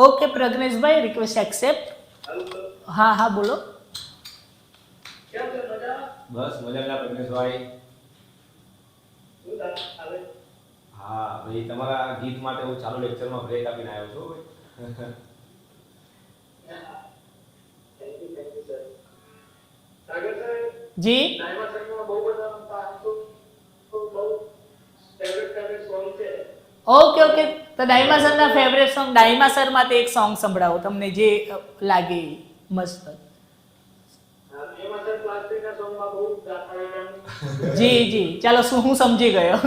Okay Pragneshbhai, request accept. હા હા બોલો. બસ મજામાં પ્રજ્ઞેશભાઈ. હા ભાઈ, તમારા ગીત માટે હું ચાલુ લેક્ચરમાં બ્રેક આપીને આવ્યો છું. જી ઓકે ઓકે, તો ડાયમાસરના ફેવરેટ સોંગ, ડાયમાસરમાંથી એક સોંગ સંભળાવો તમને જે લાગે મસ્ત. જી જી ચાલો, હું સમજી ગયો.